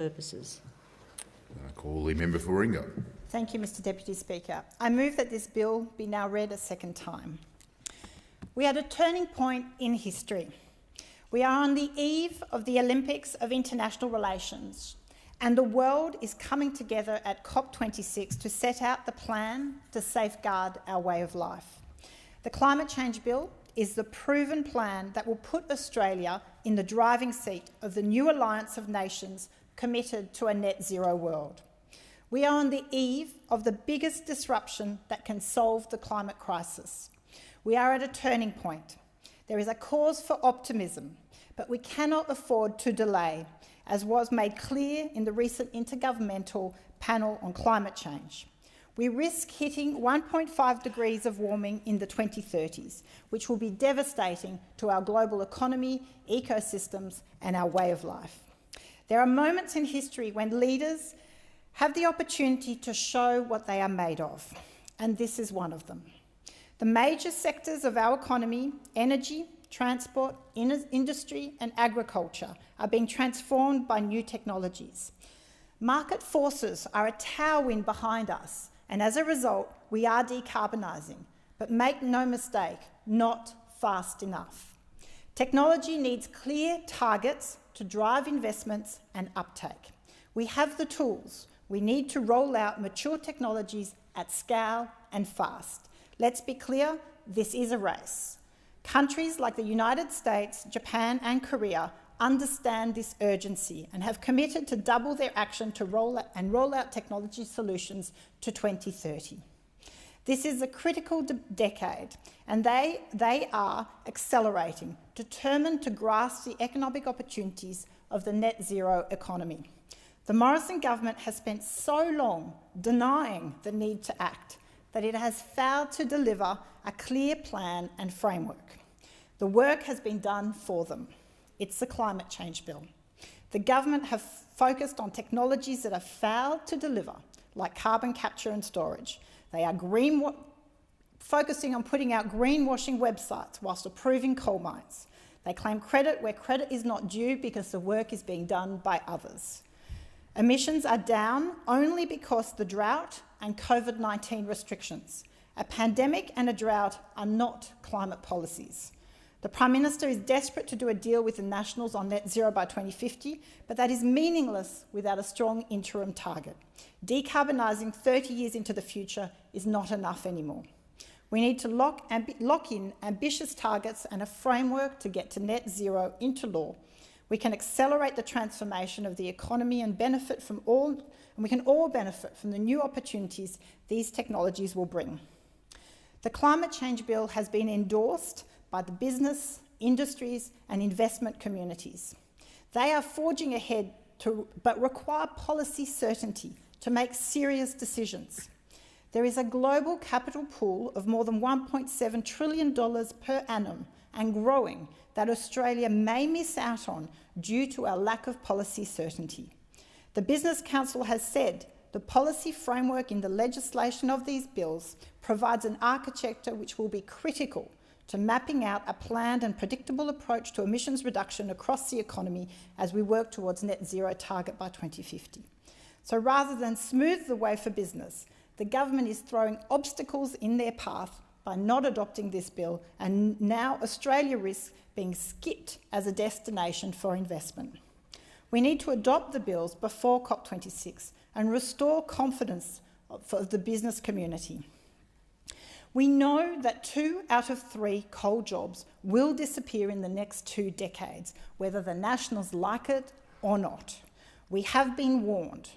purposes. I call the member for Ringo. Thank you, Mr Deputy Speaker. I move that this bill be now read a second time. We are at a turning point in history. We are on the eve of the Olympics of International Relations, and the world is coming together at COP26 to set out the plan to safeguard our way of life. The Climate Change Bill is the proven plan that will put Australia in the driving seat of the new alliance of nations committed to a net zero world. We are on the eve of the biggest disruption that can solve the climate crisis. We are at a turning point. There is a cause for optimism, but we cannot afford to delay, as was made clear in the recent Intergovernmental Panel on Climate Change. We risk hitting 1.5 degrees of warming in the 2030s, which will be devastating to our global economy, ecosystems, and our way of life. There are moments in history when leaders have the opportunity to show what they are made of, and this is one of them. The major sectors of our economy, energy, transport, industry and agriculture, are being transformed by new technologies. Market forces are a tailwind behind us, and as a result, we are decarbonising. But make no mistake, not fast enough. Technology needs clear targets to drive investments and uptake. We have the tools. We need to roll out mature technologies at scale and fast. Let's be clear, this is a race. Countries like the United States, Japan and Korea understand this urgency and have committed to double their action to roll out technology solutions to 2030. This is a critical decade, and they are accelerating, determined to grasp the economic opportunities of the net zero economy. The Morrison government has spent so long denying the need to act that it has failed to deliver a clear plan and framework. The work has been done for them. It's the Climate Change Bill. The government have focused on technologies that have failed to deliver, like carbon capture and storage. They are focusing on putting out greenwashing websites whilst approving coal mines. They claim credit where credit is not due because the work is being done by others. Emissions are down only because the drought and COVID-19 restrictions. A pandemic and a drought are not climate policies. The Prime Minister is desperate to do a deal with the Nationals on net zero by 2050, but that is meaningless without a strong interim target. Decarbonising 30 years into the future is not enough anymore. We need to lock in ambitious targets and a framework to get to net zero into law. We can accelerate the transformation of the economy and we can all benefit from the new opportunities these technologies will bring. The Climate Change Bill has been endorsed by the business, industries and investment communities. They are forging ahead but require policy certainty to make serious decisions. There is a global capital pool of more than $1.7 trillion per annum and growing that Australia may miss out on due to our lack of policy certainty. The Business Council has said the policy framework in the legislation of these bills provides an architecture which will be critical to mapping out a planned and predictable approach to emissions reduction across the economy as we work towards net zero target by 2050. So rather than smooth the way for business, the government is throwing obstacles in their path by not adopting this bill, and now Australia risks being skipped as a destination for investment. We need to adopt the bills before COP26 and restore confidence for the business community. We know that 2 out of 3 coal jobs will disappear in the next 2 decades, whether the Nationals like it or not. We have been warned.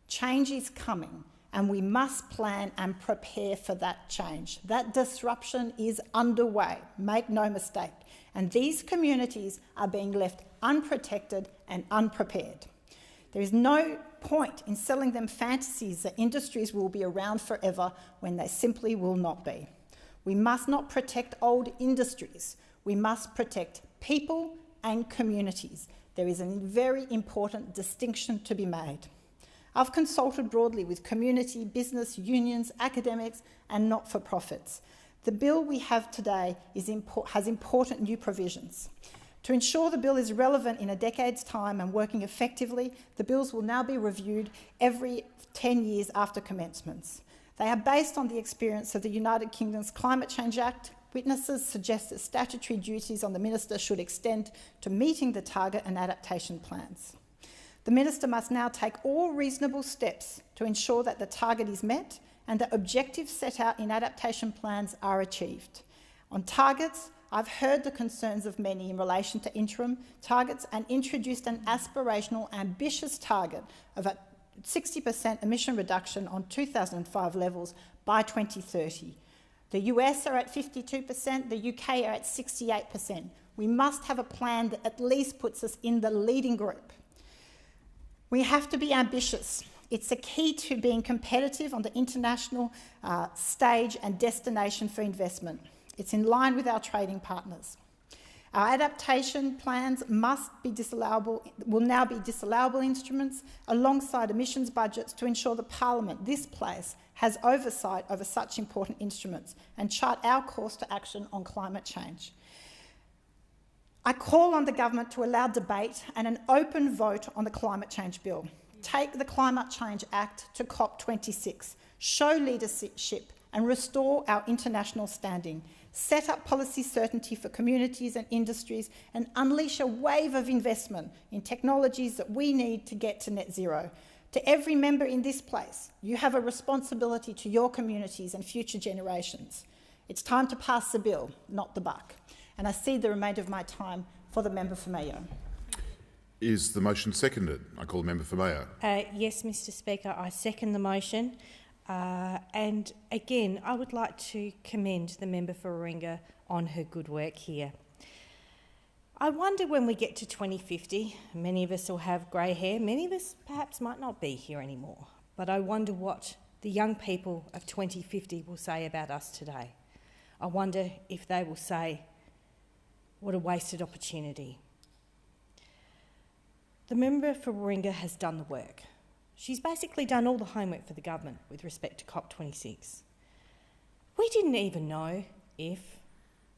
Change is coming, and we must plan and prepare for that change. That disruption is underway, make no mistake, and these communities are being left unprotected and unprepared. There is no point in selling them fantasies that industries will be around forever when they simply will not be. We must not protect old industries. We must protect people and communities. There is a very important distinction to be made. I've consulted broadly with community, business, unions, academics and not-for-profits. The bill we have today has important new provisions. To ensure the bill is relevant in a decade's time and working effectively, the bills will now be reviewed every 10 years after commencements. They are based on the experience of the United Kingdom's Climate Change Act. Witnesses suggest that statutory duties on the Minister should extend to meeting the target and adaptation plans. The Minister must now take all reasonable steps to ensure that the target is met and that objectives set out in adaptation plans are achieved. On targets, I've heard the concerns of many in relation to interim targets and introduced an aspirational, ambitious target of a 60% emission reduction on 2005 levels by 2030. The US are at 52%, the UK are at 68%. We must have a plan that at least puts us in the leading group. We have to be ambitious. It's a key to being competitive on the international stage and destination for investment. It's in line with our trading partners. Our adaptation plans will now be disallowable instruments alongside emissions budgets to ensure that Parliament, this place, has oversight over such important instruments and chart our course to action on climate change. I call on the government to allow debate and an open vote on the climate change bill. Take the Climate Change Act to COP26, show leadership and restore our international standing. Set up policy certainty for communities and industries and unleash a wave of investment in technologies that we need to get to net zero. To every member in this place, you have a responsibility to your communities and future generations. It's time to pass the bill, not the buck. And I cede the remainder of my time for the member for Mayo. Is the motion seconded? I call the member for Mayo. Yes, Mr Speaker, I second the motion. And again, I would like to commend the member for Warringah on her good work here. I wonder when we get to 2050, many of us will have grey hair, many of us perhaps might not be here anymore, but I wonder what the young people of 2050 will say about us today. I wonder if they will say, what a wasted opportunity. The member for Warringah has done the work. She's basically done all the homework for the government with respect to COP26. We didn't even know if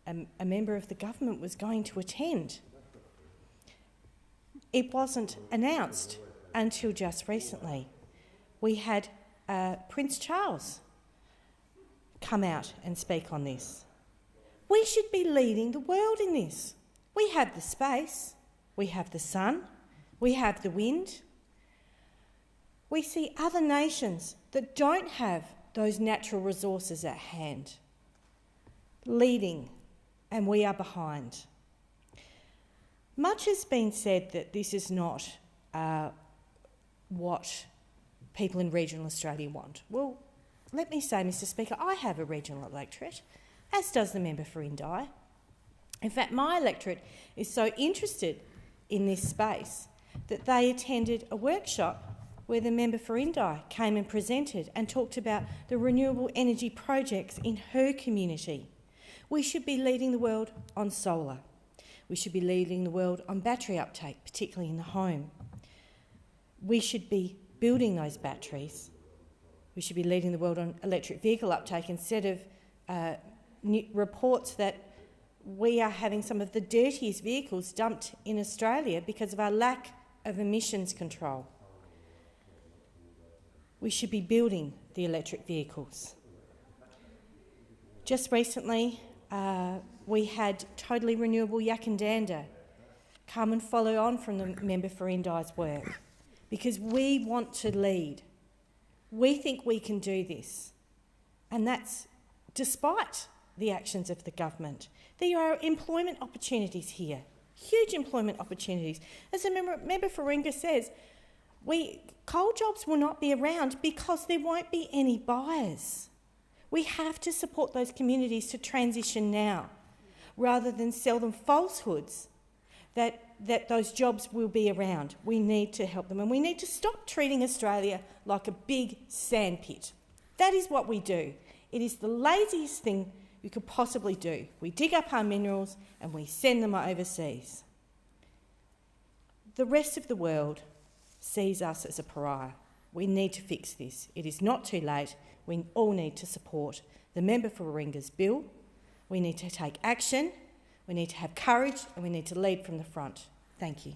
a member of the government was going to attend. It wasn't announced until just recently. We had Prince Charles come out and speak on this. We should be leading the world in this. We have the space, we have the sun, we have the wind. We see other nations that don't have those natural resources at hand leading, and we are behind. Much has been said that this is not what people in regional Australia want. Well, let me say, Mr Speaker, I have a regional electorate, as does the member for Indi. In fact, my electorate is so interested in this space that they attended a workshop where the member for Indi came and presented and talked about the renewable energy projects in her community. We should be leading the world on solar. We should be leading the world on battery uptake, particularly in the home. We should be building those batteries. We should be leading the world on electric vehicle uptake instead of reports that we are having some of the dirtiest vehicles dumped in Australia because of our lack of emissions control. We should be building the electric vehicles. Just recently, we had totally renewable Yakandanda come and follow on from the member for Indi's work because we want to lead. We think we can do this, and that's despite the actions of the government. There are employment opportunities here, huge employment opportunities. As the member for Warringah says, coal jobs will not be around because there won't be any buyers. We have to support those communities to transition now, rather than sell them falsehoods that those jobs will be around. We need to help them, and we need to stop treating Australia like a big sandpit. That is what we do. It is the laziest thing you could possibly do. We dig up our minerals and we send them overseas. The rest of the world sees us as a pariah. We need to fix this. It is not too late. We all need to support the member for Warringah's bill. We need to take action. We need to have courage and we need to lead from the front. Thank you.